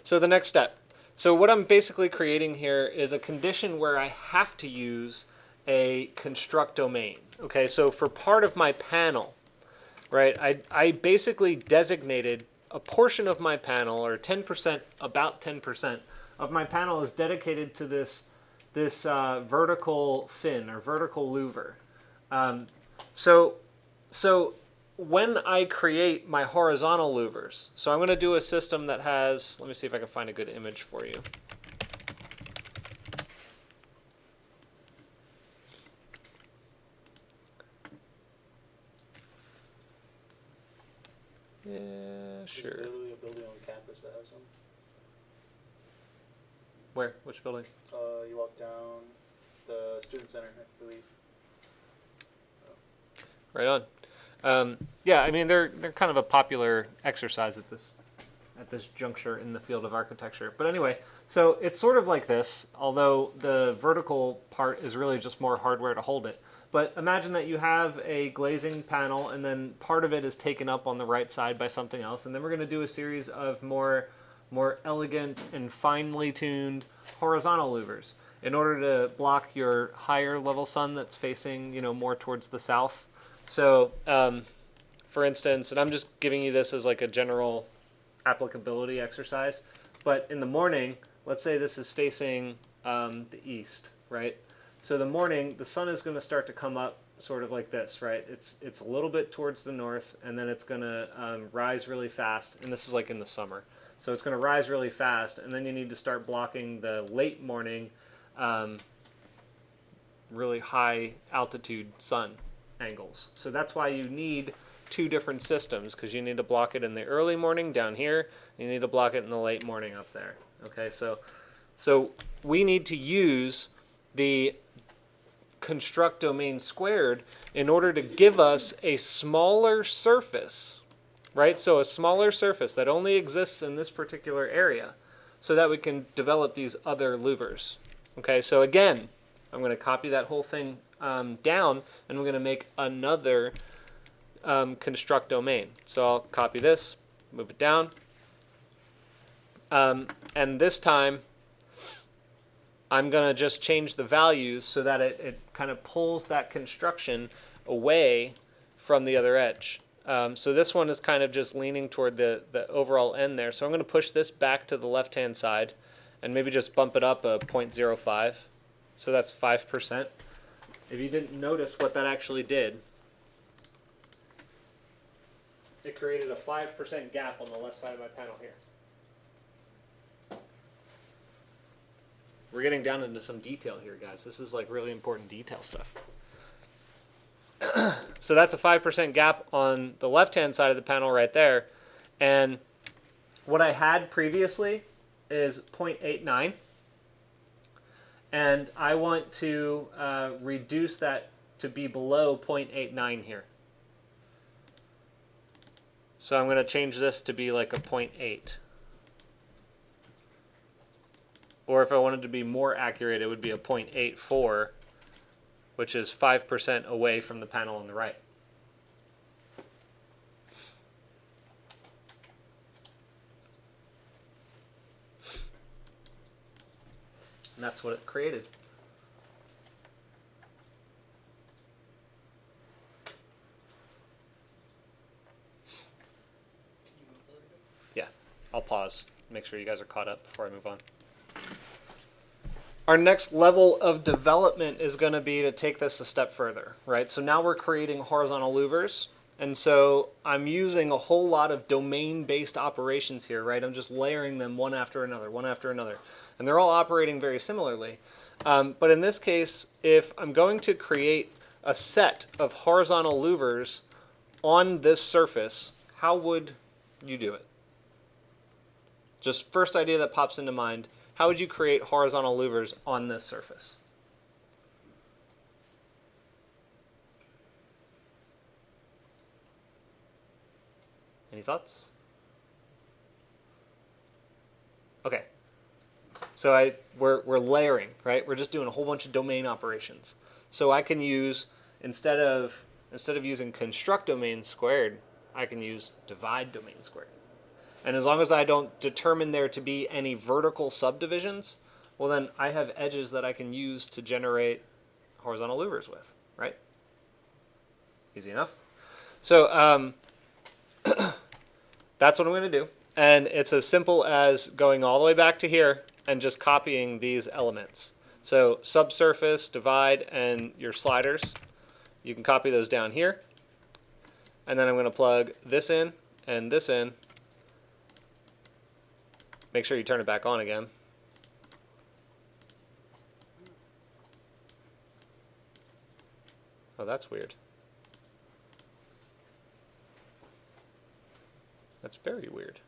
So the next step. So what I'm basically creating here is a condition where I have to use a construct domain. Okay, so for part of my panel, right, I basically designated a portion of my panel, or 10%, about 10% of my panel is dedicated to this vertical fin or vertical louver. Um, so so when I create my horizontal louvers, so I'm going to do a system that has, let me see if I can find a good image for you. Yeah, sure. There's literally a building on campus that has them. Where? Which building? You walk down the student center, I believe. Right on. Yeah, I mean they're kind of a popular exercise at this juncture in the field of architecture. But anyway, so it's sort of like this, although the vertical part is really just more hardware to hold it. But imagine that you have a glazing panel, and then part of it is taken up on the right side by something else, and then we're going to do a series of more elegant and finely tuned horizontal louvers in order to block your higher level sun that's facing, more towards the south. So, for instance, and I'm just giving you this as like a general applicability exercise, but in the morning, let's say this is facing the east, right? So the morning, the sun is going to start to come up sort of like this, right? It's a little bit towards the north, and then it's going to rise really fast, and this is like in the summer. So it's going to rise really fast, and then you need to start blocking the late morning, really high altitude sun angles. So that's why you need two different systems, because you need to block it in the early morning down here, and you need to block it in the late morning up there. Okay, so we need to use the construct domain squared in order to give us a smaller surface, right? So a smaller surface that only exists in this particular area, so that we can develop these other louvers. Okay, so again, I'm going to copy that whole thing down, and we're going to make another construct domain. So I'll copy this, move it down, and this time I'm going to just change the values so that it kind of pulls that construction away from the other edge. So this one is kind of just leaning toward the overall end there. So I'm going to push this back to the left-hand side and maybe just bump it up a 0.05. So that's 5%. If you didn't notice what that actually did, it created a 5% gap on the left side of my panel here. We're getting down into some detail here, guys. This is like really important detail stuff. So that's a 5% gap on the left-hand side of the panel right there. And what I had previously is 0.89. And I want to reduce that to be below 0.89 here. So I'm going to change this to be like a 0.8. Or if I wanted to be more accurate, it would be a 0.84, which is 5% away from the panel on the right. And that's what it created. Yeah, I'll pause, make sure you guys are caught up before I move on. Our next level of development is going to be to take this a step further, right? So now we're creating horizontal louvers, and so I'm using a whole lot of domain-based operations here, right? I'm just layering them one after another, and they're all operating very similarly. But in this case, if I'm going to create a set of horizontal louvers on this surface, how would you do it? Just first idea that pops into mind. How would you create horizontal louvers on this surface? Any thoughts? Okay. So we're layering, right? We're just doing a whole bunch of domain operations. So I can use, instead of using construct domain squared, I can use divide domain squared. And as long as I don't determine there to be any vertical subdivisions, well then I have edges that I can use to generate horizontal louvers with, right? Easy enough. So that's what I'm going to do. And it's as simple as going all the way back to here and just copying these elements. So subsurface, divide, and your sliders, you can copy those down here. And then I'm going to plug this in and this in. Make sure you turn it back on again. Oh, that's weird. That's very weird.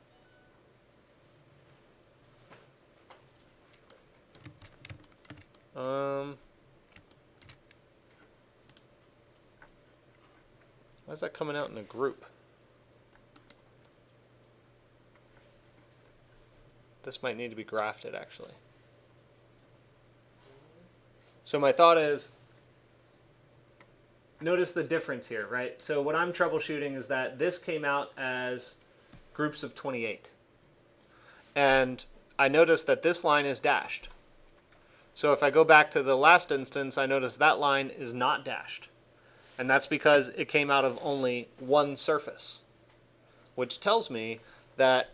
Why is that coming out in a group? This might need to be grafted, actually. So my thought is, notice the difference here, right? So what I'm troubleshooting is that this came out as groups of 28. And I notice that this line is dashed. So if I go back to the last instance, I notice that line is not dashed. And that's because it came out of only one surface, which tells me that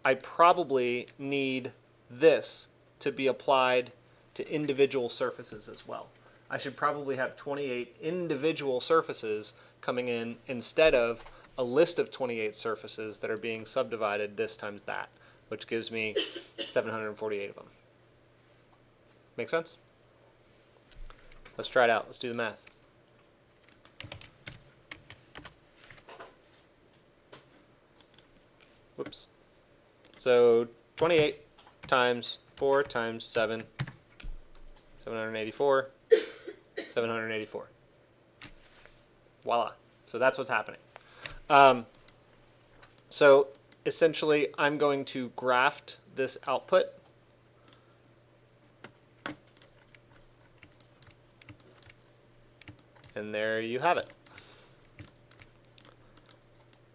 I probably need this to be applied to individual surfaces as well. I should probably have 28 individual surfaces coming in instead of a list of 28 surfaces that are being subdivided this times that, which gives me 748 of them. Make sense? Let's try it out. Let's do the math. Whoops. So 28 times 4 times 7, 784, 784. Voila. So that's what's happening. So essentially, I'm going to graft this output. And there you have it.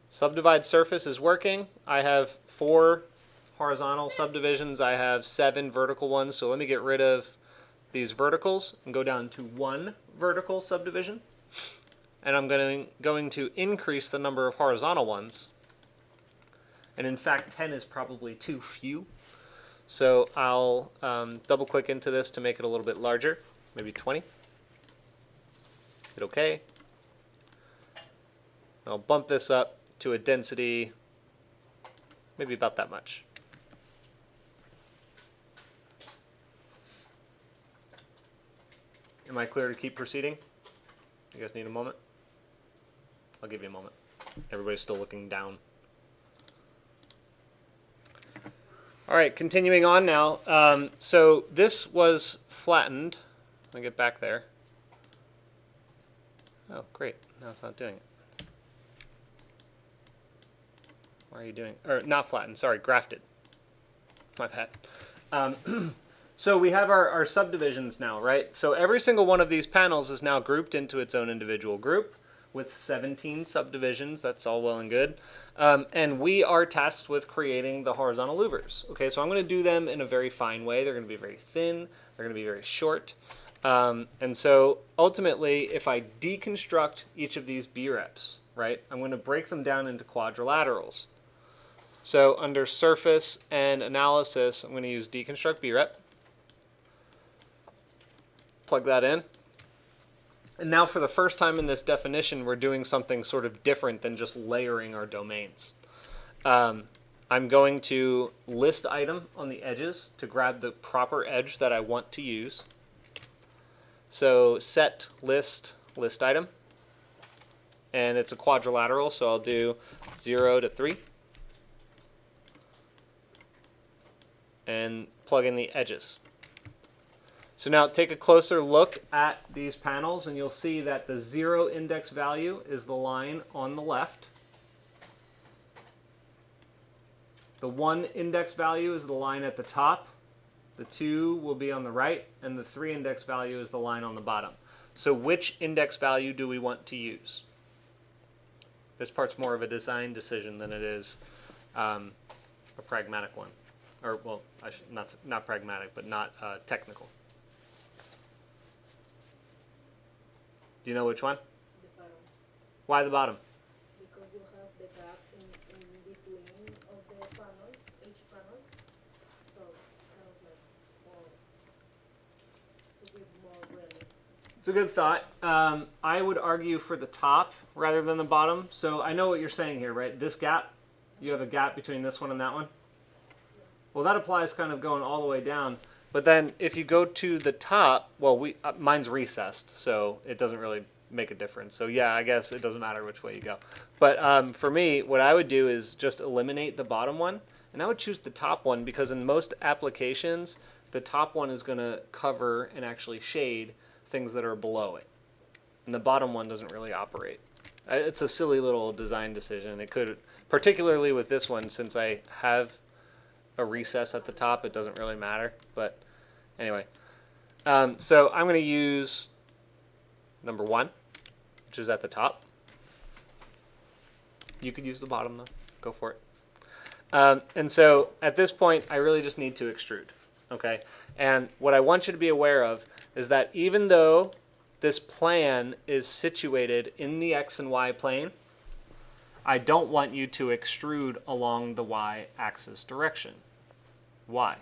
Subdivide surface is working. I have 4 horizontal subdivisions. I have 7 vertical ones. So let me get rid of these verticals and go down to 1 vertical subdivision. And I'm going to increase the number of horizontal ones. And in fact, 10 is probably too few. So I'll double click into this to make it a little bit larger, maybe 20. Hit OK. I'll bump this up to a density maybe about that much. Am I clear to keep proceeding? You guys need a moment? I'll give you a moment. Everybody's still looking down. All right, continuing on now. So this was flattened. Let me get back there. Oh, great. Now it's not doing it. Why are you doing? Or not flattened, sorry, grafted. My bad. So we have our subdivisions now, right? So every single one of these panels is now grouped into its own individual group with 17 subdivisions. That's all well and good. And we are tasked with creating the horizontal louvers. Okay, so I'm going to do them in a very fine way. They're going to be very thin. They're going to be very short. And so ultimately, if I deconstruct each of these B-reps, right, I'm going to break them down into quadrilaterals. So under surface and analysis, I'm going to use deconstruct B-rep. Plug that in. And now for the first time in this definition, we're doing something sort of different than just layering our domains. I'm going to list item on the edges to grab the proper edge that I want to use. So set list item. And it's a quadrilateral, so I'll do 0 to 3. And plug in the edges. So now take a closer look at these panels and you'll see that the 0 index value is the line on the left. The 1 index value is the line at the top. The 2 will be on the right, and the 3 index value is the line on the bottom. So which index value do we want to use? This part's more of a design decision than it is a pragmatic one. Or, well, not pragmatic, but not technical. Do you know which one? The bottom. Why the bottom? Because you have the gap in between of the panels, each panels. So kind of like more to give more realism. It's a good thought. I would argue for the top rather than the bottom. So I know what you're saying here, right? This gap, you have a gap between this one and that one. Well, that applies kind of going all the way down. But then if you go to the top, well, mine's recessed, so it doesn't really make a difference. So yeah, I guess it doesn't matter which way you go. But for me, what I would do is just eliminate the bottom one, and I would choose the top one because in most applications, the top one is going to cover and actually shade things that are below it. And the bottom one doesn't really operate. It's a silly little design decision. It could, particularly with this one, since I have a recess at the top, it doesn't really matter. But anyway, so I'm going to use number 1, which is at the top. You could use the bottom though. Go for it. And so at this point, I really just need to extrude. Okay. And what I want you to be aware of is that even though this plan is situated in the X and Y plane, I don't want you to extrude along the Y axis direction. Why?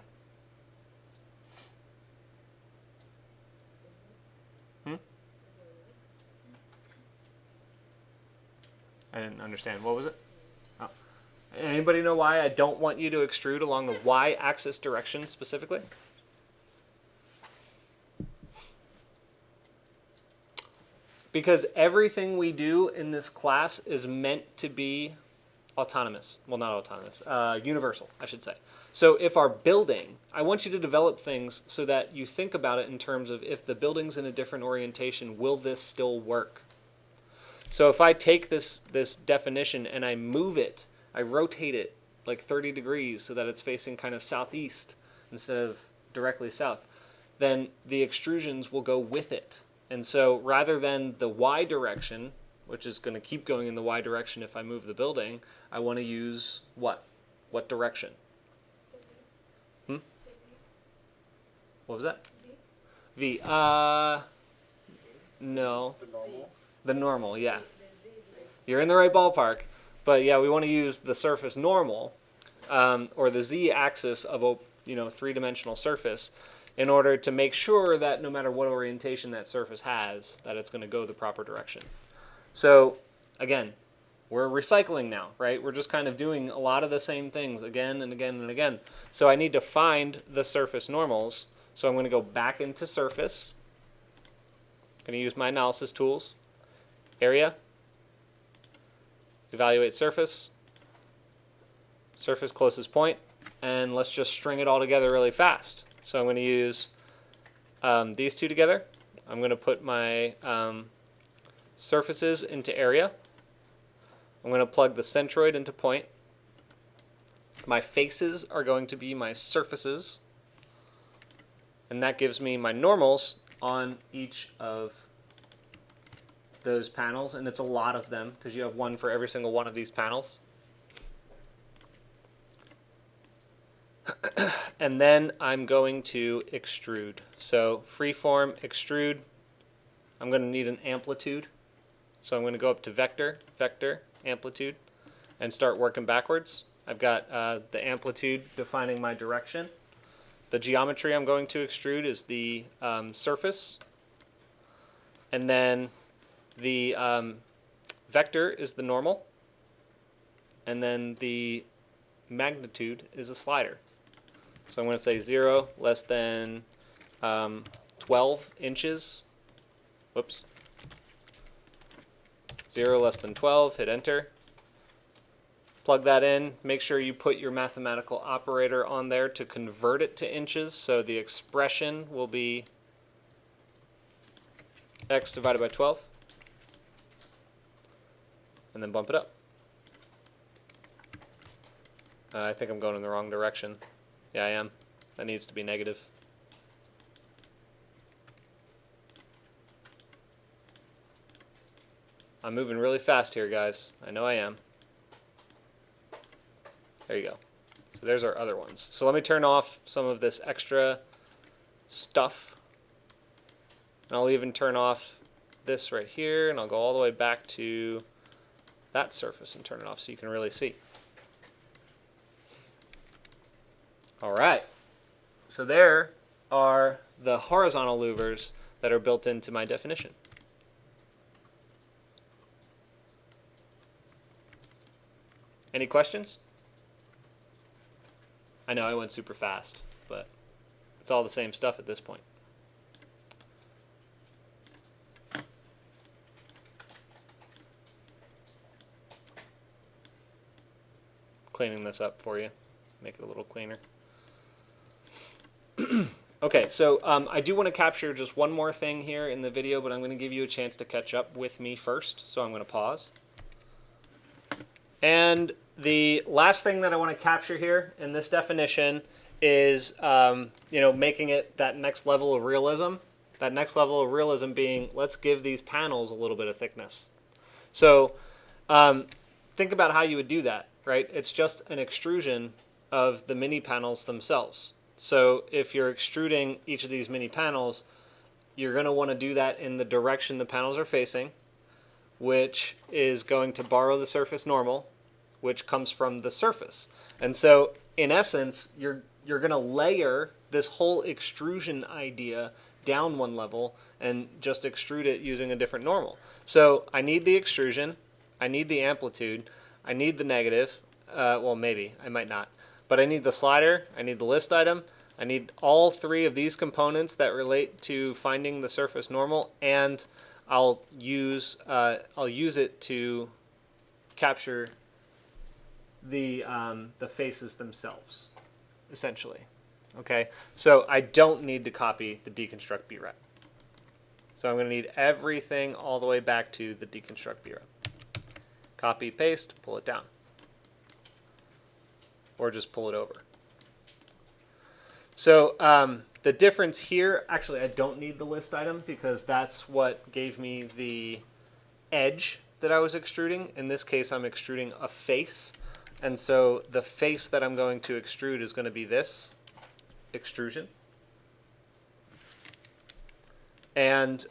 I didn't understand. What was it? Oh. Anybody know why I don't want you to extrude along the Y axis direction specifically? Because everything we do in this class is meant to be autonomous. Well, not autonomous. Universal, I should say. So if our building, I want you to develop things so that you think about it in terms of if the building's in a different orientation, will this still work? So if I take this definition and I move it, I rotate it like 30 degrees so that it's facing kind of southeast instead of directly south, then the extrusions will go with it. And so rather than the Y direction, which is going to keep going in the Y direction if I move the building, I want to use what? What direction? What was that? V. No. The normal. The normal, yeah. You're in the right ballpark. But yeah, we want to use the surface normal, or the Z axis of a three-dimensional surface, in order to make sure that no matter what orientation that surface has, that it's going to go the proper direction. So again, we're recycling now, right? We're just kind of doing a lot of the same things again and again and again. So I need to find the surface normals. So I'm going to go back into surface. I'm going to use my analysis tools. Area. Evaluate surface. Surface closest point. And let's just string it all together really fast. So I'm going to use these two together. I'm going to put my surfaces into area. I'm going to plug the centroid into point. My faces are going to be my surfaces. And that gives me my normals on each of those panels. And it's a lot of them because you have one for every single one of these panels. And then I'm going to extrude. So freeform, extrude. I'm going to need an amplitude. So I'm going to go up to vector, vector, amplitude, and start working backwards. I've got the amplitude defining my direction. The geometry I'm going to extrude is the surface. And then the vector is the normal. And then the magnitude is a slider. So I'm going to say 0 less than 12 inches. Whoops. 0 less than 12, hit enter. Plug that in. Make sure you put your mathematical operator on there to convert it to inches. So the expression will be x divided by 12. And then bump it up. I think I'm going in the wrong direction. Yeah, I am. That needs to be negative. I'm moving really fast here, guys. I know I am. There you go. So there's our other ones. So let me turn off some of this extra stuff. And I'll even turn off this right here, and I'll go all the way back to that surface and turn it off so you can really see. All right. So there are the horizontal louvers that are built into my definition. Any questions? I know I went super fast, but it's all the same stuff at this point. Cleaning this up for you, make it a little cleaner. Okay, so I do want to capture just one more thing here in the video, but I'm going to give you a chance to catch up with me first, so I'm going to pause. And the last thing that I want to capture here in this definition is making it that next level of realism. That next level of realism being, let's give these panels a little bit of thickness. So think about how you would do that, right? It's just an extrusion of the mini panels themselves. So if you're extruding each of these mini panels, you're going to want to do that in the direction the panels are facing, which is going to borrow the surface normal, which comes from the surface. And so in essence, you're going to layer this whole extrusion idea down one level and just extrude it using a different normal. So I need the extrusion, I need the amplitude, I need the negative, well maybe, I might not. But I need the slider, I need the list item, I need all three of these components that relate to finding the surface normal, and I'll use it to capture the faces themselves, essentially. Okay, so I don't need to copy the deconstruct BREP. So I'm going to need everything all the way back to the deconstruct BREP. Copy, paste, pull it down. Or just pull it over. So the difference here, actually I don't need the list item because that's what gave me the edge that I was extruding. In this case I'm extruding a face, and so the face that I'm going to extrude is going to be this extrusion. And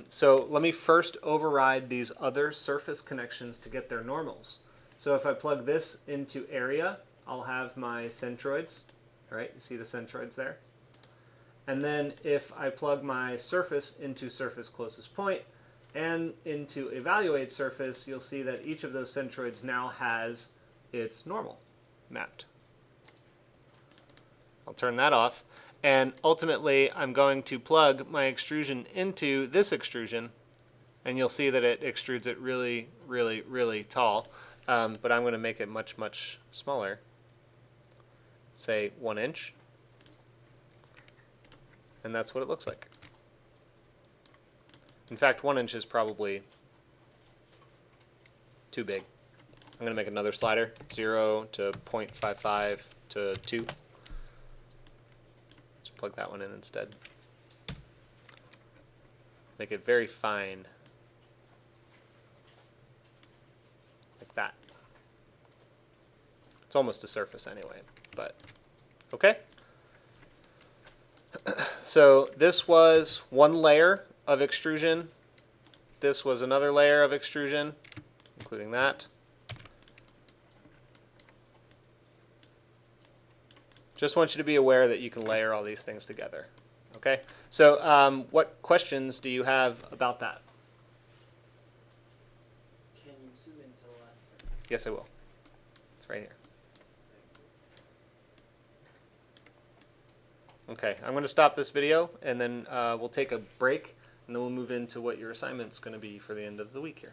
so let me first override these other surface connections to get their normals. So if I plug this into area, I'll have my centroids, right? You see the centroids there? And then if I plug my surface into surface closest point and into evaluate surface, you'll see that each of those centroids now has its normal mapped. I'll turn that off. And ultimately, I'm going to plug my extrusion into this extrusion, and you'll see that it extrudes it really, really, really tall. But I'm going to make it much, much smaller. Say 1 inch. And that's what it looks like. In fact, 1 inch is probably too big. I'm going to make another slider, 0 to 0.55 to 2. Just plug that one in instead. Make it very fine. Like that. It's almost a surface anyway, but okay. So this was one layer of extrusion. This was another layer of extrusion, including that. Just want you to be aware that you can layer all these things together. Okay? So what questions do you have about that? Can you zoom into the last part? Yes, I will. It's right here. Okay, I'm going to stop this video, and then we'll take a break, and then we'll move into what your assignment's going to be for the end of the week here.